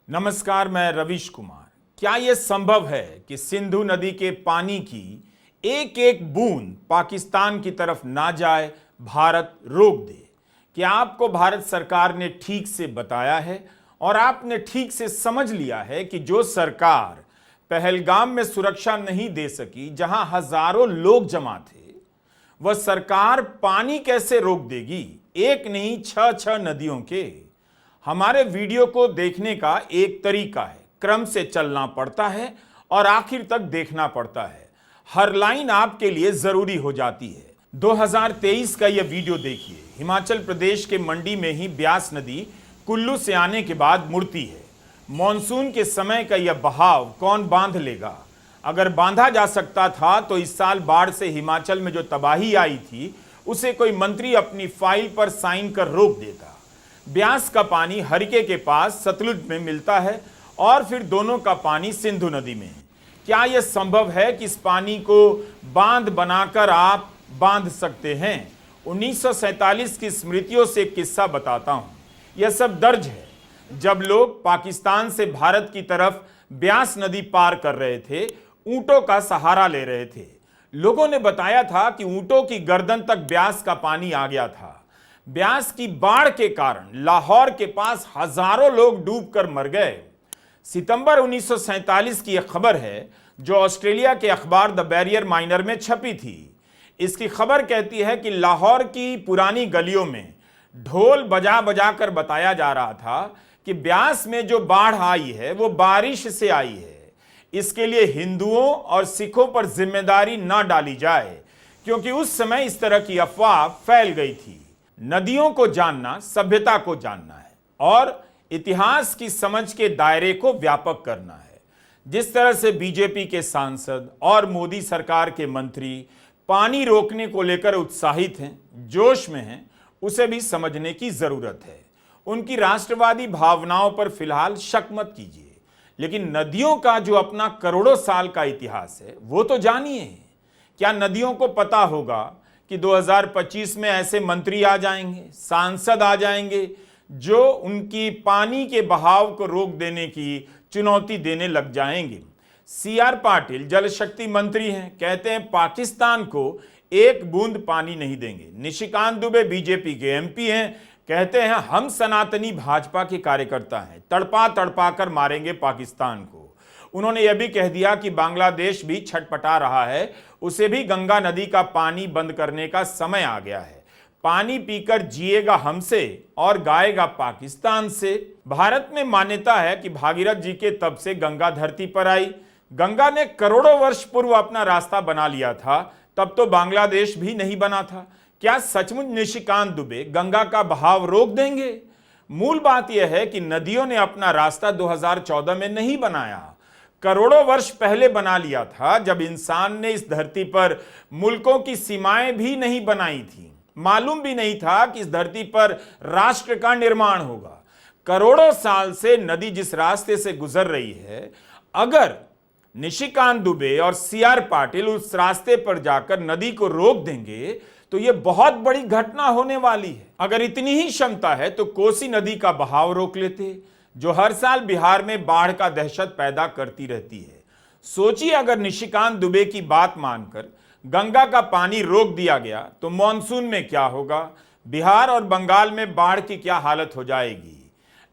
नमस्कार, मैं रविश कुमार। क्या यह संभव है कि सिंधु नदी के पानी की एक एक बूंद पाकिस्तान की तरफ ना जाए, भारत रोक दे? क्या आपको भारत सरकार ने ठीक से बताया है और आपने ठीक से समझ लिया है कि जो सरकार पहलगाम में सुरक्षा नहीं दे सकी, जहां हजारों लोग जमा थे, वह सरकार पानी कैसे रोक देगी? एक नहीं, छह नदियों के। हमारे वीडियो को देखने का एक तरीका है, क्रम से चलना पड़ता है और आखिर तक देखना पड़ता है। हर लाइन आपके लिए जरूरी हो जाती है। 2023 का यह वीडियो देखिए। हिमाचल प्रदेश के मंडी में ही ब्यास नदी कुल्लू से आने के बाद मुड़ती है। मॉनसून के समय का यह बहाव कौन बांध लेगा? अगर बांधा जा सकता था तो इस साल बाढ़ से हिमाचल में जो तबाही आई थी, उसे कोई मंत्री अपनी फाइल पर साइन कर रोक देता। ब्यास का पानी हरिके के पास सतलुज में मिलता है और फिर दोनों का पानी सिंधु नदी में है। क्या यह संभव है कि इस पानी को बांध बनाकर आप बांध सकते हैं? 1947 की स्मृतियों से एक किस्सा बताता हूं। यह सब दर्ज है जब लोग पाकिस्तान से भारत की तरफ ब्यास नदी पार कर रहे थे, ऊंटों का सहारा ले रहे थे। लोगों ने बताया था कि ऊंटों की गर्दन तक ब्यास का पानी आ गया था। ब्यास की बाढ़ के कारण लाहौर के पास हजारों लोग डूबकर मर गए। सितंबर 1947 की यह खबर है जो ऑस्ट्रेलिया के अखबार द बैरियर माइनर में छपी थी। इसकी खबर कहती है कि लाहौर की पुरानी गलियों में ढोल बजा बजा कर बताया जा रहा था कि ब्यास में जो बाढ़ आई है वो बारिश से आई है। इसके लिए हिंदुओं और सिखों पर जिम्मेदारी न डाली जाए, क्योंकि उस समय इस तरह की अफवाह फैल गई थी। नदियों को जानना सभ्यता को जानना है और इतिहास की समझ के दायरे को व्यापक करना है। जिस तरह से बीजेपी के सांसद और मोदी सरकार के मंत्री पानी रोकने को लेकर उत्साहित हैं, जोश में हैं, उसे भी समझने की जरूरत है। उनकी राष्ट्रवादी भावनाओं पर फिलहाल शक मत कीजिए, लेकिन नदियों का जो अपना करोड़ों साल का इतिहास है वो तो जानिए। क्या नदियों को पता होगा कि 2025 में ऐसे मंत्री आ जाएंगे, सांसद आ जाएंगे जो उनकी पानी के बहाव को रोक देने की चुनौती देने लग जाएंगे? सीआर पाटिल जल शक्ति मंत्री हैं, कहते हैं पाकिस्तान को एक बूंद पानी नहीं देंगे। निशिकांत दुबे बीजेपी के एमपी हैं, कहते हैं हम सनातनी भाजपा के कार्यकर्ता हैं, तड़पा तड़पा कर मारेंगे पाकिस्तान को। उन्होंने यह भी कह दिया कि बांग्लादेश भी छटपटा रहा है, उसे भी गंगा नदी का पानी बंद करने का समय आ गया है। पानी पीकर जिएगा हमसे और गाएगा पाकिस्तान से। भारत में मान्यता है कि भागीरथ जी के तप से गंगा धरती पर आई। गंगा ने करोड़ों वर्ष पूर्व अपना रास्ता बना लिया था, तब तो बांग्लादेश भी नहीं बना था। क्या सचमुच निशिकांत दुबे गंगा का बहाव रोक देंगे? मूल बात यह है कि नदियों ने अपना रास्ता 2014 में नहीं बनाया, करोड़ों वर्ष पहले बना लिया था, जब इंसान ने इस धरती पर मुल्कों की सीमाएं भी नहीं बनाई थी। मालूम भी नहीं था कि इस धरती पर राष्ट्र का निर्माण होगा। करोड़ों साल से नदी जिस रास्ते से गुजर रही है, अगर निशिकांत दुबे और सीआर पाटिल उस रास्ते पर जाकर नदी को रोक देंगे तो यह बहुत बड़ी घटना होने वाली है। अगर इतनी ही क्षमता है तो कोसी नदी का बहाव रोक लेते, जो हर साल बिहार में बाढ़ का दहशत पैदा करती रहती है। सोचिए, अगर निशिकांत दुबे की बात मानकर गंगा का पानी रोक दिया गया तो मॉनसून में क्या होगा? बिहार और बंगाल में बाढ़ की क्या हालत हो जाएगी?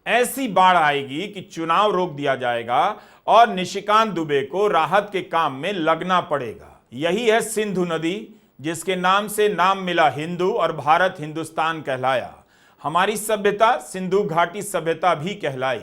ऐसी बाढ़ आएगी कि चुनाव रोक दिया जाएगा और निशिकांत दुबे को राहत के काम में लगना पड़ेगा। यही है सिंधु नदी, जिसके नाम से नाम मिला हिंदू और भारत हिंदुस्तान कहलाया। हमारी सभ्यता सिंधु घाटी सभ्यता भी कहलाई।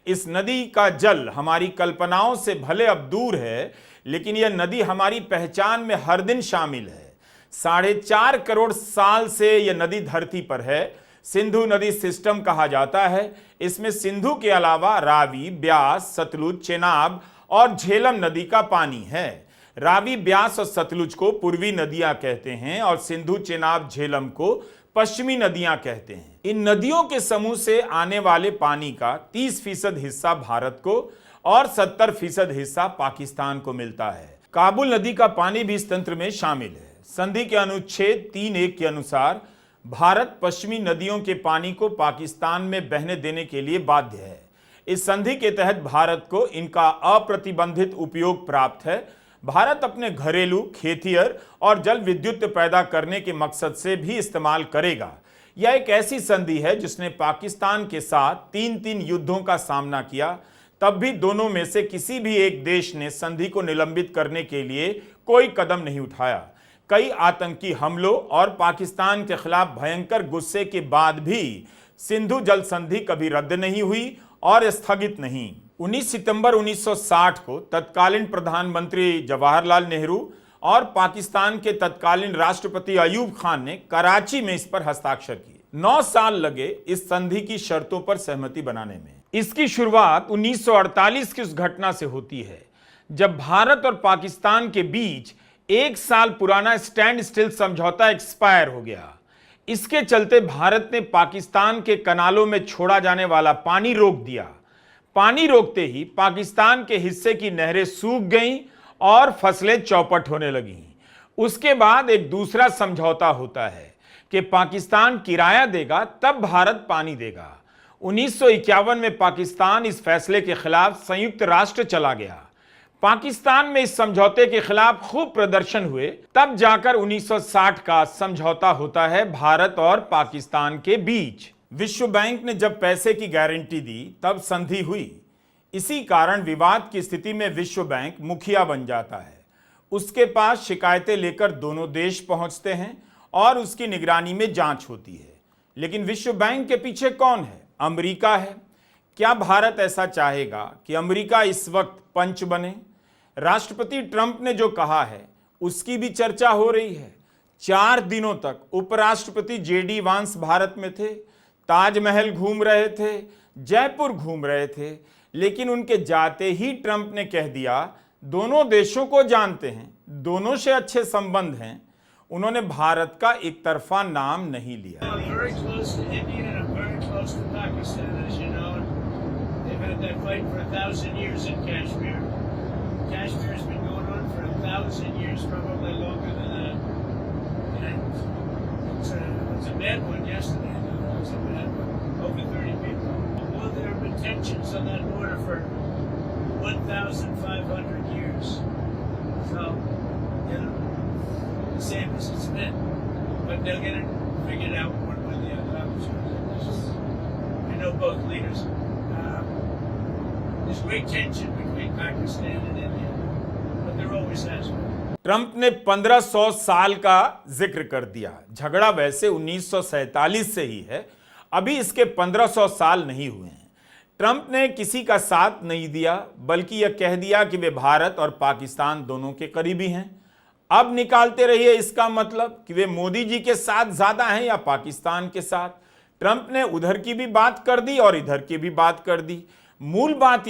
इस नदी का जल हमारी कल्पनाओं से भले अब दूर है, लेकिन यह नदी हमारी पहचान में हर दिन शामिल है। 4.5 करोड़ साल से यह नदी धरती पर है। सिंधु नदी सिस्टम कहा जाता है। इसमें सिंधु के अलावा रावी, ब्यास, सतलुज, चेनाब और झेलम नदी का पानी है। रावी, ब्यास और सतलुज को पूर्वी नदियां कहते हैं और सिंधु, चेनाब, झेलम को पश्चिमी नदियां कहते हैं। इन नदियों के समूह से आने वाले पानी का 30% हिस्सा भारत को और 70% हिस्सा पाकिस्तान को मिलता है। काबुल नदी का पानी भी इस तंत्र में शामिल है। संधि के अनुच्छेद 3.1 के अनुसार भारत पश्चिमी नदियों के पानी को पाकिस्तान में बहने देने के लिए बाध्य है। इस संधि के तहत भारत को इनका अप्रतिबंधित उपयोग प्राप्त है। भारत अपने घरेलू, खेतिहर और जल विद्युत पैदा करने के मकसद से भी इस्तेमाल करेगा। यह एक ऐसी संधि है जिसने पाकिस्तान के साथ 3 युद्धों का सामना किया, तब भी दोनों में से किसी भी एक देश ने संधि को निलंबित करने के लिए कोई कदम नहीं उठाया। कई आतंकी हमलों और पाकिस्तान के खिलाफ भयंकर गुस्से के बाद भी सिंधु जल संधि कभी रद्द नहीं हुई और स्थगित नहीं। 19 सितंबर 1960 को तत्कालीन प्रधानमंत्री जवाहरलाल नेहरू और पाकिस्तान के तत्कालीन राष्ट्रपति अयूब खान ने कराची में इस पर हस्ताक्षर किए। 9 साल लगे इस संधि की शर्तों पर सहमति बनाने में। इसकी शुरुआत 1948 की उस घटना से होती है जब भारत और पाकिस्तान के बीच 1 साल पुराना स्टैंड स्टिल समझौता एक्सपायर हो गया। इसके चलते भारत ने पाकिस्तान के कनालों में छोड़ा जाने वाला पानी रोक दिया। पानी रोकते ही पाकिस्तान के हिस्से की नहरें सूख गईं और फसलें चौपट होने लगीं। उसके बाद एक दूसरा समझौता होता है कि पाकिस्तान किराया देगा तब भारत पानी देगा। 1951 में पाकिस्तान इस फैसले के खिलाफ संयुक्त राष्ट्र चला गया। पाकिस्तान में इस समझौते के खिलाफ खूब प्रदर्शन हुए, तब जाकर 1960 का समझौता होता है भारत और पाकिस्तान के बीच। विश्व बैंक ने जब पैसे की गारंटी दी तब संधि हुई। इसी कारण विवाद की स्थिति में विश्व बैंक मुखिया बन जाता है। उसके पास शिकायतें लेकर दोनों देश पहुंचते हैं और उसकी निगरानी में जांच होती है। लेकिन विश्व बैंक के पीछे कौन है? अमेरिका है। क्या भारत ऐसा चाहेगा कि अमेरिका इस वक्त पंच बने? राष्ट्रपति ट्रंप ने जो कहा है उसकी भी चर्चा हो रही है। 4 दिनों तक उपराष्ट्रपति जेडी वांस भारत में थे, ताजमहल घूम रहे थे, जयपुर घूम रहे थे, लेकिन उनके जाते ही ट्रंप ने कह दिया दोनों देशों को जानते हैं, दोनों से अच्छे संबंध हैं। उन्होंने भारत का एक तरफा नाम नहीं लिया। Kashmir has been going on for 1,000 years, probably longer than that. And it's a bad one yesterday. It was a bad one. Over 30 people. Well, there have been tensions on that border for 1,500 years. So, the same as it's been. But they'll get it figured out one way or the other. I'm sure. I know both leaders. There's great tension between Pakistan and India, but there always has been. Trump ने 1500 साल का जिक्र कर दिया। झगड़ा वैसे 1947 से ही है, अभी इसके 1500 साल नहीं हुए हैं। ट्रंप ने किसी का साथ नहीं दिया, बल्कि यह कह दिया कि वे भारत और पाकिस्तान दोनों के करीबी हैं। अब निकालते रहिए इसका मतलब कि वे मोदी जी के साथ ज्यादा हैं या पाकिस्तान के साथ। ट्रंप ने उधर की भी बात कर दी और इधर की भी बात कर दी। मूल बात